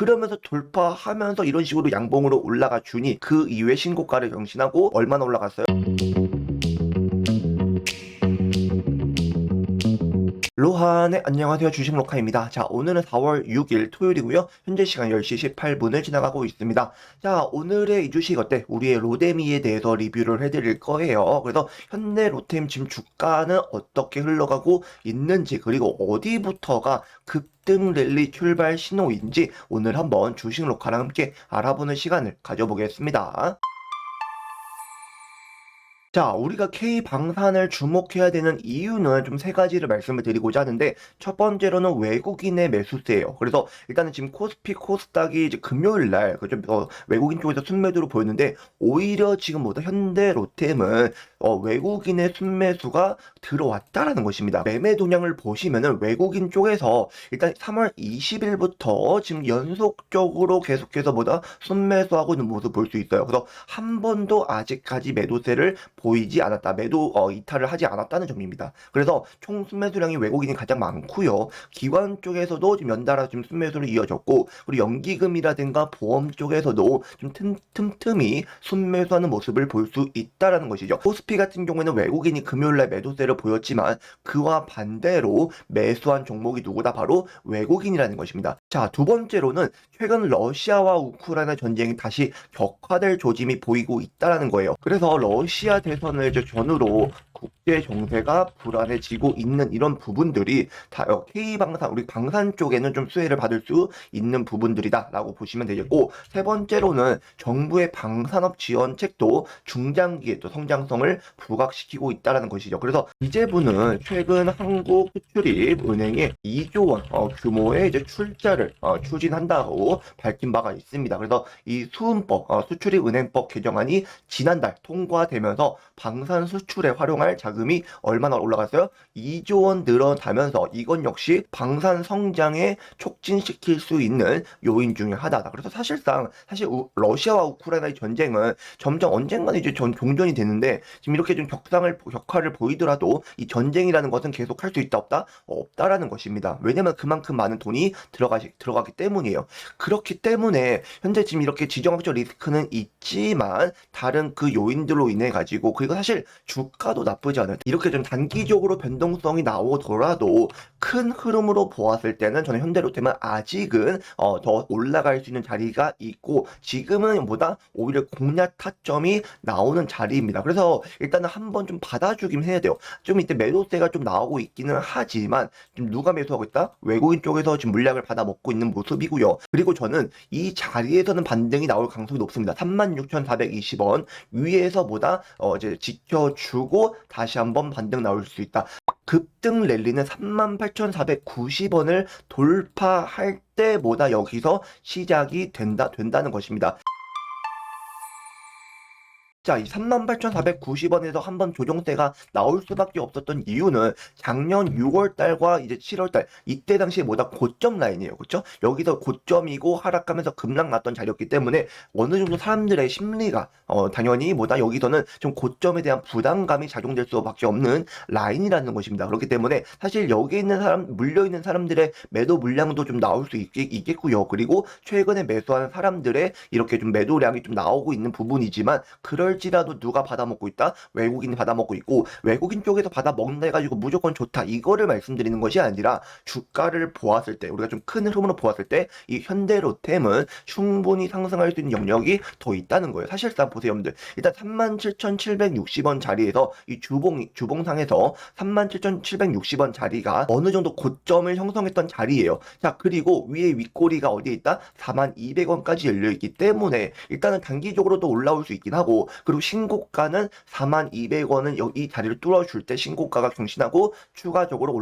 그러면서 돌파하면서 이런 식으로 양봉으로 올라가 주니 그 이후에 신고가를 경신하고 얼마나 올라갔어요? 로하네, 안녕하세요. 주식로카입니다. 자, 오늘은 4월 6일 토요일이고요. 현재 시간 10시 18분을 지나가고 있습니다. 자, 오늘의 이 주식 어때? 우리의 로데미에 대해서 리뷰를 해드릴 거예요. 그래서 현대 로템 지금 주가는 어떻게 흘러가고 있는지, 그리고 어디부터가 급등 랠리 출발 신호인지 오늘 한번 주식로카랑 함께 알아보는 시간을 가져보겠습니다. 자, 우리가 K방산을 주목해야 되는 이유는 좀 세 가지를 말씀을 드리고자 하는데, 첫 번째로는 외국인의 매수세예요. 그래서 일단은 지금 코스피, 코스닥이 이제 금요일 날, 좀 외국인 쪽에서 순매도로 보였는데, 오히려 지금보다 현대 로템은 외국인의 순매수가 들어왔다라는 것입니다. 매매 동향을 보시면은 외국인 쪽에서 일단 3월 20일부터 지금 연속적으로 계속해서 순매수하고 있는 모습 볼 수 있어요. 그래서 한 번도 아직까지 매도세를 보이지 않았다. 매도 이탈을 하지 않았다는 점입니다. 그래서 총 순매수량이 외국인이 가장 많고요. 기관 쪽에서도 지금 연달아 지금 순매수로 이어졌고, 그리고 연기금이라든가 보험 쪽에서도 좀 틈틈이 순매수하는 모습을 볼 수 있다라는 것이죠. 코스피 같은 경우에는 외국인이 금요일날 매도세를 보였지만 그와 반대로 매수한 종목이 누구다? 바로 외국인이라는 것입니다. 자, 두 번째로는 최근 러시아와 우크라이나 전쟁이 다시 격화될 조짐이 보이고 있다라는 거예요. 그래서 러시아 대선을 이제 전후로 국제 정세가 불안해지고 있는 이런 부분들이 다 K방산, 우리 방산 쪽에는 좀 수혜를 받을 수 있는 부분들이다라고 보시면 되겠고, 세 번째로는 정부의 방산업 지원책도 중장기에 또 성장성을 부각시키고 있다는 것이죠. 그래서 이재부는 최근 한국수출입은행에 2조 원 규모의 이제 출자를 추진한다고 밝힌 바가 있습니다. 그래서 이 수은법, 수출입은행법 개정안이 지난달 통과되면서 방산 수출에 활용할 자금이 얼마나 올라갔어요? 2조 원 늘어나면서 이건 역시 방산 성장에 촉진시킬 수 있는 요인 중에 하나다. 그래서 사실 러시아와 우크라이나의 전쟁은 점점 언젠가는 이제 종전이 되는데, 지금 이렇게 좀 격화를 보이더라도 이 전쟁이라는 것은 계속 할 수 있다 없다? 없다라는 것입니다. 왜냐면 그만큼 많은 돈이 들어가기 때문이에요. 그렇기 때문에 현재 지금 이렇게 지정학적 리스크는 있지만 다른 그 요인들로 인해 가지고, 그리고 사실 주가도 나쁘지 않아요. 이렇게 좀 단기적으로 변동성이 나오더라도 큰 흐름으로 보았을 때는 저는 현대로템은 아직은 더 올라갈 수 있는 자리가 있고, 지금은 오히려 공략 타점이 나오는 자리입니다. 그래서 일단은 한번 좀 받아주긴 해야 돼요. 좀 이때 매도세가 좀 나오고 있기는 하지만 지금 누가 매수하고 있다? 외국인 쪽에서 지금 물량을 받아 먹고 있는 모습이고요. 그리고 저는 이 자리에서는 반등이 나올 가능성이 높습니다. 36,420원 위에서 이제 지켜주고 다시 한번 반등 나올 수 있다. 급등 랠리는 38,490원을 돌파할 때보다 여기서 시작이 된다는 것입니다. 자, 이 38,490원에서 한번 조정세가 나올 수밖에 없었던 이유는 작년 6월달과 이제 7월달, 이때 당시에 고점 라인이에요. 그렇죠? 여기서 고점이고 하락하면서 급락 났던 자리였기 때문에 어느 정도 사람들의 심리가 당연히 여기서는 좀 고점에 대한 부담감이 작용될 수밖에 없는 라인이라는 것입니다. 그렇기 때문에 사실 여기 있는 물려있는 사람들의 매도 물량도 좀 나올 수 있겠고요. 그리고 최근에 매수하는 사람들의 이렇게 좀 매도량이 좀 나오고 있는 부분이지만, 그럴지라도 누가 받아먹고 있다? 외국인이 받아먹고 있고, 외국인 쪽에서 받아먹는다 해가지고 무조건 좋다, 이거를 말씀드리는 것이 아니라 주가를 보았을 때, 우리가 좀 큰 흐름으로 보았을 때 이 현대로템은 충분히 상승할 수 있는 영역이 더 있다는 거예요. 사실상 보세요, 여러분들. 일단 37,760원 자리에서 이 주봉상에서 37,760원 자리가 어느 정도 고점을 형성했던 자리예요. 자, 그리고 위에 윗꼬리가 어디에 있다? 42,200원까지 열려있기 때문에 일단은 단기적으로도 올라올 수 있긴 하고, 그리고 신고가는 42,200원은 이 자리를 뚫어줄 때 신고가가 경신하고 추가적으로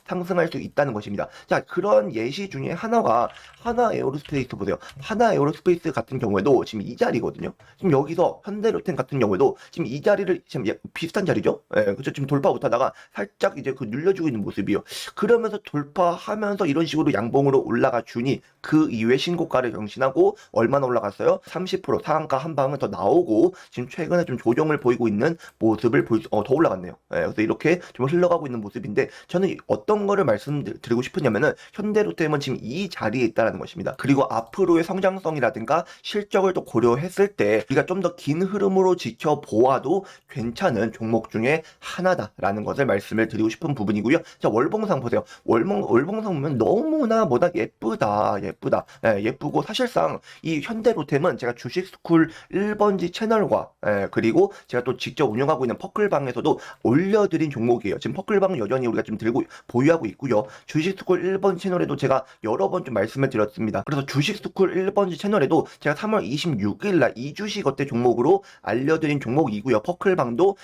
상승할 수 있다는 것입니다. 자, 그런 예시 중에 하나가 하나 에어로스페이스 보세요. 하나 에어로스페이스 같은 경우에도 지금 이 자리거든요. 지금 여기서 현대로템 같은 경우에도 지금 이 자리를 지금 비슷한 자리죠? 예, 그렇죠. 지금 돌파 못하다가 살짝 이제 눌려주고 있는 모습이요. 그러면서 돌파하면서 이런 식으로 양봉으로 올라가 주니 그 이후에 신고가를 경신하고 얼마나 올라갔어요? 30% 상한가 한 방은 더 나오고 지금 최근에 좀 조정을 보이고 있는 모습을 더 올라갔네요. 예, 그래서 이렇게 좀 흘러가고 있는 모습인데 저는 어떤 거를 말씀드리고 싶으냐면은 현대로템은 지금 이 자리에 있다라는 것입니다. 그리고 앞으로의 성장성이라든가 실적을 또 고려했을 때 우리가 좀 더 긴 흐름으로 지켜보아도 괜찮은 종목 중에 하나다라는 것을 말씀을 드리고 싶은 부분이고요. 자, 월봉상 보세요. 월봉상 보면 너무나 뭐다 예쁘다. 예, 예쁘고 사실상 이 현대로템은 제가 주식스쿨 1번지 채널과 그리고 제가 또 직접 운영하고 있는 퍼클방에서도 올려드린 종목이에요. 지금 퍼클방은 여전히 우리가 좀 보유하고 있고요. 주식스쿨 1번 채널에도 제가 여러 번 좀 말씀을 드렸습니다. 그래서 주식스쿨 1번지 채널에도 제가 3월 26일 날 이주식 어때 종목으로 알려드린 종목이고요. 퍼클방도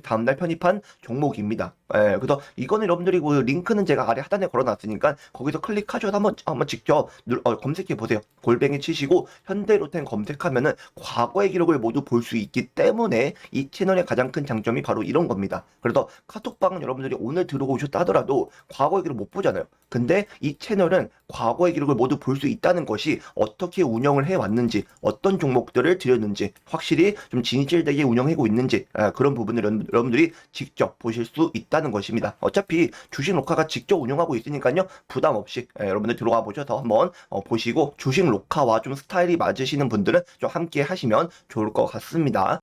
다음날 편입한 종목입니다. 그래서 이거는 여러분들이 그 링크는 제가 아래 하단에 걸어놨으니까 거기서 클릭하셔서 한번 직접 검색해 보세요. 골뱅이 치시고 현대로템 검색하면은 과거의 기록을 모두 볼 수 있기 때문에 이 채널의 가장 큰 장점이 바로 이런 겁니다. 그래서 카톡방은 여러분들이 오늘 들어오셨다 하더라도 과거의 기록 못 보잖아요. 근데 이 채널은 과거의 기록을 모두 볼 수 있다는 것이 어떻게 운영을 해왔는지, 어떤 종목들을 들였는지, 확실히 좀 진실되게 운영하고 있는지 그런 부분을 여러분들이 직접 보실 수 있다는 것입니다. 어차피 주식 로카가 직접 운영하고 있으니까요. 부담 없이 여러분들 들어가 보셔서 한번 보시고 주식 로카와 좀 스타일이 맞으시는 분들은 좀 함께 하시면 좋을 것 같습니다.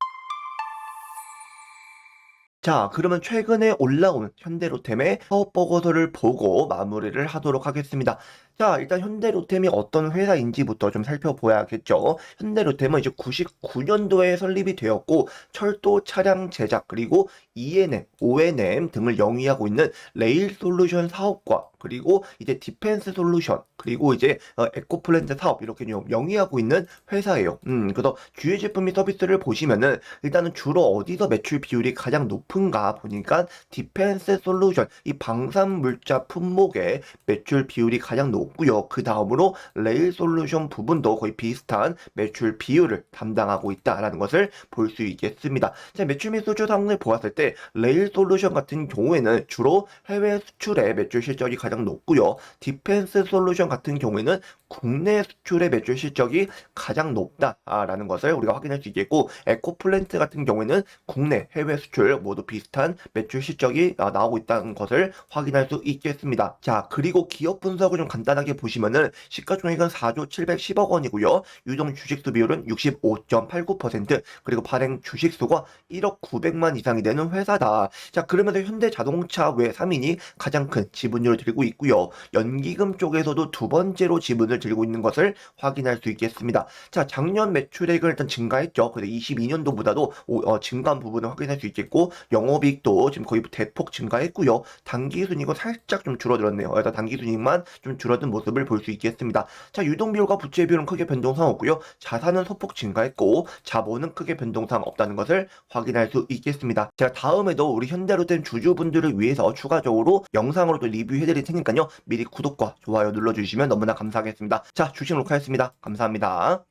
자, 그러면 최근에 올라온 현대로템의 사업 보고서를 보고 마무리를 하도록 하겠습니다. 자, 일단 현대로템이 어떤 회사인지부터 좀 살펴봐야겠죠. 현대로템은 이제 99년도에 설립이 되었고 철도 차량 제작 그리고 ENM, ONM 등을 영위하고 있는 레일 솔루션 사업과 그리고 이제 디펜스 솔루션 그리고 이제 에코플랜트 사업 이렇게 영위하고 있는 회사예요. 그래서 주요 제품 및 서비스를 보시면은 일단은 주로 어디서 매출 비율이 가장 높은가 보니까 디펜스 솔루션 이 방산 물자 품목의 매출 비율이 가장 높고요. 그 다음으로 레일 솔루션 부분도 거의 비슷한 매출 비율을 담당하고 있다라는 것을 볼 수 있겠습니다. 자, 매출 및 수주 상을 보았을 때 레일 솔루션 같은 경우에는 주로 해외 수출의 매출 실적이 가장 높고요. 디펜스 솔루션 같은 경우에는 국내 수출의 매출 실적이 가장 높다라는 것을 우리가 확인할 수 있겠고 에코플랜트 같은 경우에는 국내 해외 수출 모두 비슷한 매출 실적이 나오고 있다는 것을 확인할 수 있겠습니다. 자, 그리고 기업 분석을 좀 간단하게 보시면은 시가총액은 4조 710억 원이고요. 유동 주식수 비율은 65.89% 그리고 발행 주식수가 1억 900만 이상이 되는 회사다. 자, 그러면서 현대자동차 외 3인이 가장 큰 지분율을 들고 있고요. 연기금 쪽에서도 두 번째로 지분을 들고 있는 것을 확인할 수 있겠습니다. 자, 작년 매출액을 일단 증가했죠. 그래서 22년도보다도 증가한 부분을 확인할 수 있겠고 영업이익도 지금 거의 대폭 증가했고요. 단기순이익은 살짝 좀 줄어들었네요. 그래서 단기순이익만 좀 줄어든 모습을 볼 수 있겠습니다. 자, 유동비율과 부채 비율은 크게 변동상 없고요. 자산은 소폭 증가했고 자본은 크게 변동상 없다는 것을 확인할 수 있겠습니다. 제가 다음에도 우리 현대로템 주주분들을 위해서 추가적으로 영상으로 또 리뷰해드릴 테니까요. 미리 구독과 좋아요 눌러주시면 너무나 감사하겠습니다. 자, 주식 로카였습니다. 감사합니다.